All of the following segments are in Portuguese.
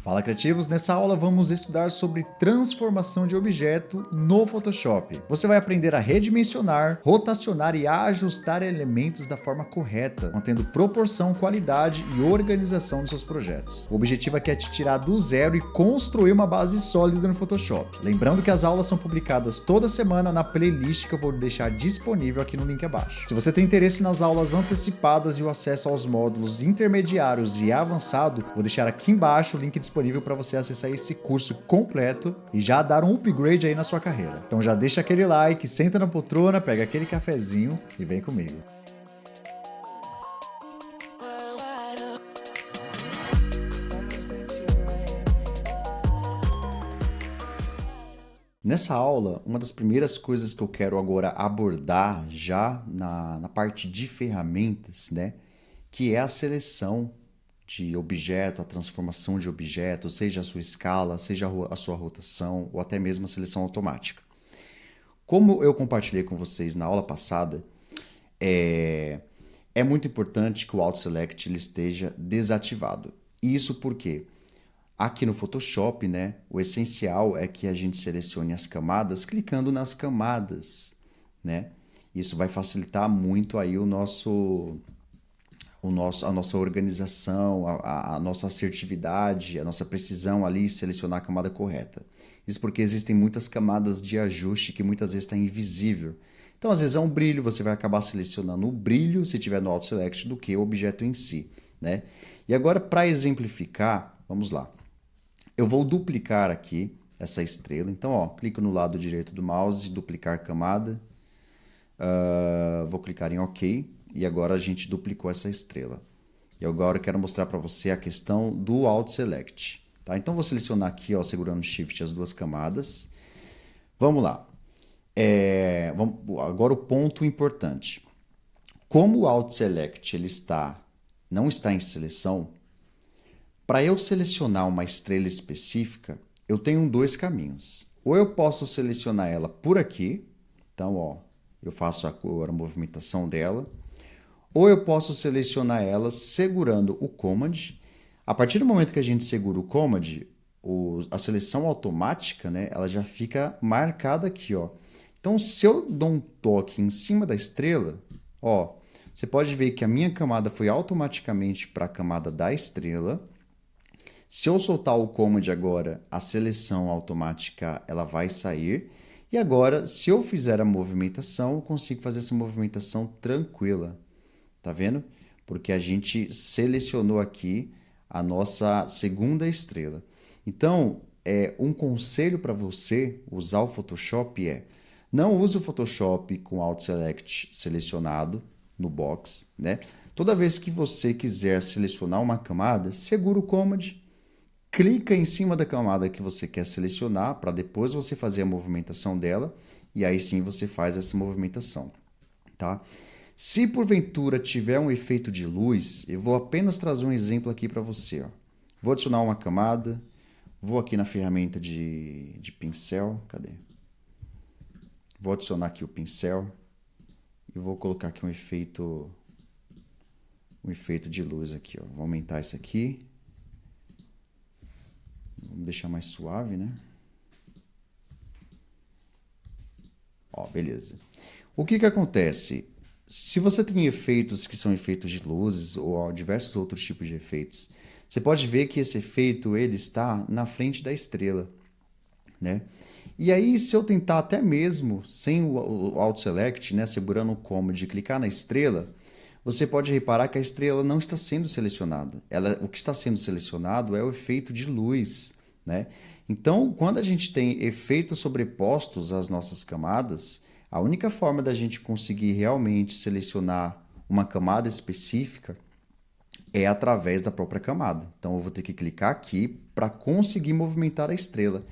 Fala criativos, nessa aula vamos estudar sobre transformação de objeto no Photoshop. Você vai aprender a redimensionar, rotacionar e ajustar elementos da forma correta, mantendo proporção, qualidade e organização dos seus projetos. O objetivo aqui é te tirar do zero e construir uma base sólida no Photoshop. Lembrando que as aulas são publicadas toda semana na playlist que eu vou deixar disponível aqui no link abaixo. Se você tem interesse nas aulas antecipadas e o acesso aos módulos intermediários e avançado, vou deixar aqui embaixo o link disponível para você acessar esse curso completo e já dar um upgrade aí na sua carreira. Então já deixa aquele like, senta na poltrona, pega aquele cafezinho e vem comigo. Nessa aula, uma das primeiras coisas que eu quero agora abordar já na parte de ferramentas, né, que é a seleção de objeto, a transformação de objeto, seja a sua escala, seja a sua rotação ou até mesmo a seleção automática. Como eu compartilhei com vocês na aula passada, é muito importante que o Auto Select ele esteja desativado. Isso porque aqui no Photoshop, né, o essencial é que a gente selecione as camadas clicando nas camadas, né? Isso vai facilitar muito aí a nossa organização, a nossa assertividade, a nossa precisão ali selecionar a camada correta. Isso porque existem muitas camadas de ajuste que muitas vezes está invisível. Então, às vezes é um brilho, você vai acabar selecionando o brilho, se tiver no Auto Select, do que o objeto em si, né? E agora, para exemplificar, vamos lá. Eu vou duplicar aqui essa estrela. Então, ó, clico no lado direito do mouse, duplicar camada. Vou clicar em OK. E agora a gente duplicou essa estrela. E agora eu quero mostrar para você a questão do Auto Select. Tá? Então, vou selecionar aqui, ó, segurando Shift, as duas camadas. Vamos lá. Agora o ponto importante. Como o Auto Select ele não está em seleção, para eu selecionar uma estrela específica, eu tenho dois caminhos. Ou eu posso selecionar ela por aqui. Então, ó, eu faço agora a movimentação dela. Ou eu posso selecionar ela segurando o Command. A partir do momento que a gente segura o Command, a seleção automática, né, ela já fica marcada aqui, ó. Então, se eu dou um toque em cima da estrela, ó, você pode ver que a minha camada foi automaticamente para a camada da estrela. Se eu soltar o Command agora, a seleção automática ela vai sair. E agora, se eu fizer a movimentação, eu consigo fazer essa movimentação tranquila. Tá vendo? Porque a gente selecionou aqui a nossa segunda estrela. Então, um conselho para você usar o Photoshop não use o Photoshop com Auto Select selecionado no box, né? Toda vez que você quiser selecionar uma camada, segura o Command, clica em cima da camada que você quer selecionar para depois você fazer a movimentação dela e aí sim você faz essa movimentação, tá? Se porventura tiver um efeito de luz, eu vou apenas trazer um exemplo aqui para você. Ó. Vou adicionar uma camada, vou aqui na ferramenta de pincel, cadê? Vou adicionar aqui o pincel e vou colocar aqui um efeito de luz aqui. Ó. Vou aumentar isso aqui. Vamos deixar mais suave, né? Ó, beleza. O que acontece? Se você tem efeitos que são efeitos de luzes ou diversos outros tipos de efeitos, você pode ver que esse efeito ele está na frente da estrela, né? E aí, se eu tentar até mesmo sem o Auto Select, né, segurando o Command e clicar na estrela, você pode reparar que a estrela não está sendo selecionada. O que está sendo selecionado é o efeito de luz, né? Então, quando a gente tem efeitos sobrepostos às nossas camadas, a única forma da gente conseguir realmente selecionar uma camada específica é através da própria camada. Então, eu vou ter que clicar aqui para conseguir movimentar a estrela.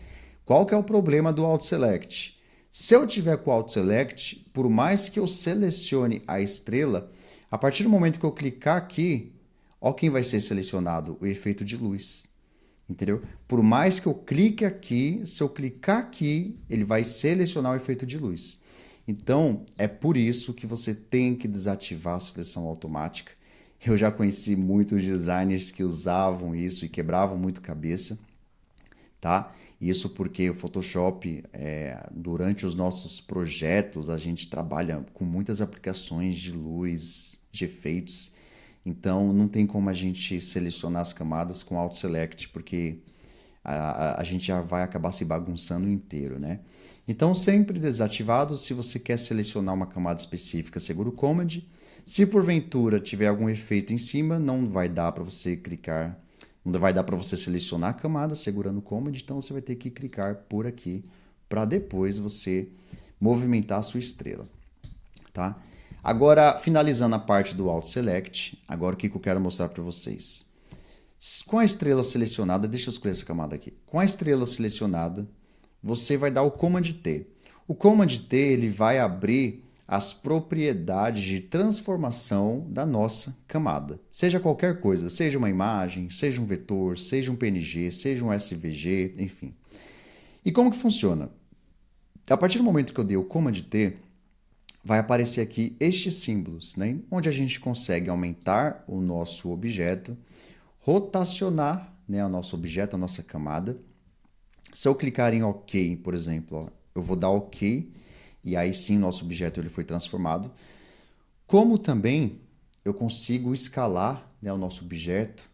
Qual que é o problema do Auto Select? Se eu tiver com o Auto Select, por mais que eu selecione a estrela, a partir do momento que eu clicar aqui, ó quem vai ser selecionado, o efeito de luz. Entendeu? Por mais que eu clique aqui, se eu clicar aqui, ele vai selecionar o efeito de luz. Então, é por isso que você tem que desativar a seleção automática, Eu já conheci muitos designers que usavam isso e quebravam muito cabeça, tá? Isso porque o Photoshop, durante os nossos projetos, a gente trabalha com muitas aplicações de luz, de efeitos. Então, não tem como a gente selecionar as camadas com Auto Select, porque a gente já vai acabar se bagunçando inteiro, né? Então, sempre desativado. Se você quer selecionar uma camada específica, segura o Command. Se porventura tiver algum efeito em cima, não vai dar para você clicar, não vai dar para você selecionar a camada segurando o Command, então você vai ter que clicar por aqui para depois você movimentar a sua estrela, tá? Agora, finalizando a parte do Auto Select, agora o que eu quero mostrar para vocês. Com a estrela selecionada, deixa eu escolher essa camada aqui. Com a estrela selecionada, você vai dar o Command T. O Command T ele vai abrir as propriedades de transformação da nossa camada. Seja qualquer coisa, seja uma imagem, seja um vetor, seja um PNG, seja um SVG, enfim. E como que funciona? A partir do momento que eu dei o Command T, vai aparecer aqui estes símbolos, né? Onde a gente consegue aumentar o nosso objeto, rotacionar, né, o nosso objeto, a nossa camada. Se eu clicar em OK, por exemplo, ó, eu vou dar OK, e aí sim nosso objeto ele foi transformado. Como também eu consigo escalar, né, o nosso objeto.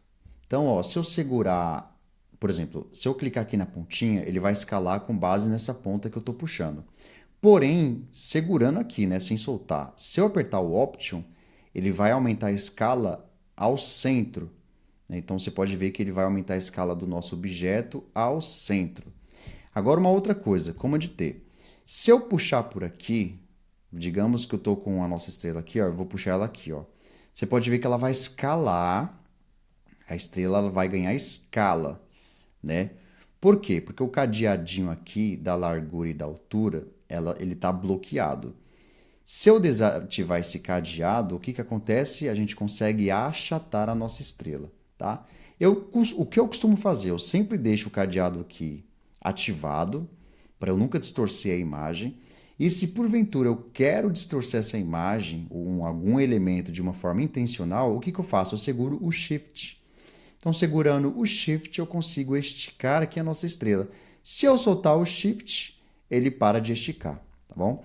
Então, ó, se eu segurar, por exemplo, se eu clicar aqui na pontinha, ele vai escalar com base nessa ponta que eu estou puxando. Porém, segurando aqui, né, sem soltar, se eu apertar o Option, ele vai aumentar a escala ao centro. Então, você pode ver que ele vai aumentar a escala do nosso objeto ao centro. Agora, uma outra coisa, Command T. Se eu puxar por aqui, digamos que eu estou com a nossa estrela aqui, ó, eu vou puxar ela aqui. Ó. Você pode ver que ela vai escalar, a estrela ela vai ganhar escala, né? Por quê? Porque o cadeadinho aqui da largura e da altura, ele está bloqueado. Se eu desativar esse cadeado, o que acontece? A gente consegue achatar a nossa estrela. Tá? O que eu costumo fazer? Eu sempre deixo o cadeado aqui ativado, para eu nunca distorcer a imagem. E se porventura eu quero distorcer essa imagem, ou algum elemento de uma forma intencional, o que eu faço? Eu seguro o Shift. Então, segurando o Shift, eu consigo esticar aqui a nossa estrela. Se eu soltar o Shift, ele para de esticar, tá bom?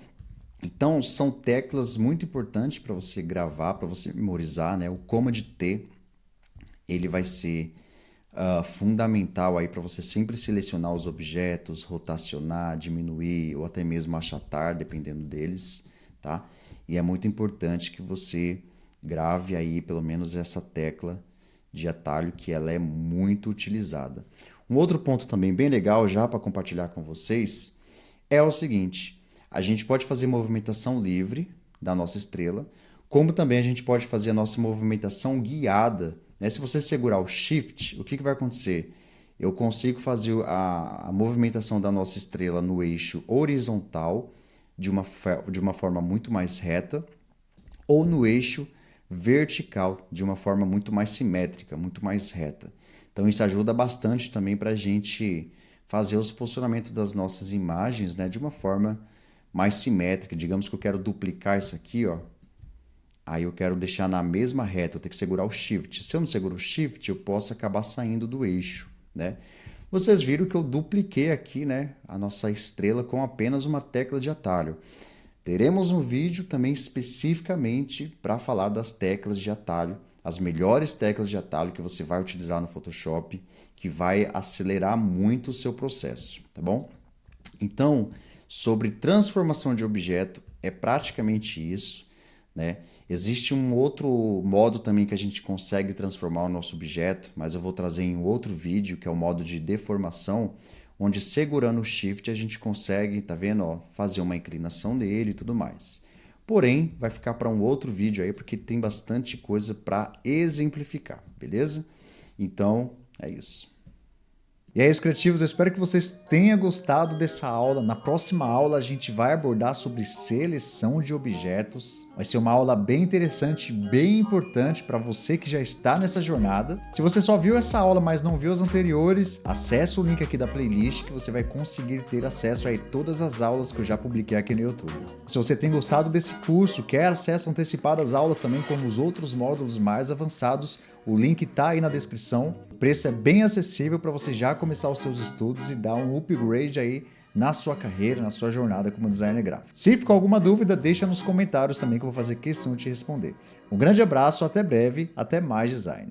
Então, são teclas muito importantes para você gravar, para você memorizar, né? O Command T, ele vai ser fundamental aí para você sempre selecionar os objetos, rotacionar, diminuir ou até mesmo achatar, dependendo deles, tá? E é muito importante que você grave aí pelo menos essa tecla de atalho, que ela é muito utilizada. Um outro ponto também bem legal já para compartilhar com vocês é o seguinte: a gente pode fazer movimentação livre da nossa estrela, como também a gente pode fazer a nossa movimentação guiada, né? Se você segurar o Shift, o que vai acontecer? Eu consigo fazer a movimentação da nossa estrela no eixo horizontal de uma forma muito mais reta, ou no eixo vertical de uma forma muito mais simétrica, muito mais reta. Então isso ajuda bastante também para a gente fazer os posicionamentos das nossas imagens, né, de uma forma mais simétrica. Digamos que eu quero duplicar isso aqui, ó. Aí eu quero deixar na mesma reta, eu tenho que segurar o Shift. Se eu não seguro o Shift, eu posso acabar saindo do eixo, né? Vocês viram que eu dupliquei aqui, né, a nossa estrela com apenas uma tecla de atalho. Teremos um vídeo também especificamente para falar das teclas de atalho, as melhores teclas de atalho que você vai utilizar no Photoshop, que vai acelerar muito o seu processo, tá bom? Então, sobre transformação de objeto, é praticamente isso, né? Existe um outro modo também que a gente consegue transformar o nosso objeto, mas eu vou trazer em outro vídeo, que é o modo de deformação, onde segurando o Shift a gente consegue, tá vendo, ó, fazer uma inclinação dele e tudo mais. Porém, vai ficar para um outro vídeo aí, porque tem bastante coisa para exemplificar, beleza? Então, é isso. E é isso, criativos, eu espero que vocês tenham gostado dessa aula. Na próxima aula a gente vai abordar sobre seleção de objetos. Vai ser uma aula bem interessante, bem importante para você que já está nessa jornada. Se você só viu essa aula, mas não viu as anteriores, acesse o link aqui da playlist que você vai conseguir ter acesso a todas as aulas que eu já publiquei aqui no YouTube. Se você tem gostado desse curso, quer acesso antecipado às aulas também como os outros módulos mais avançados, o link está aí na descrição. O preço é bem acessível para você já começar os seus estudos e dar um upgrade aí na sua carreira, na sua jornada como designer gráfico. Se ficou alguma dúvida, deixa nos comentários também que eu vou fazer questão de te responder. Um grande abraço, até breve, até mais design.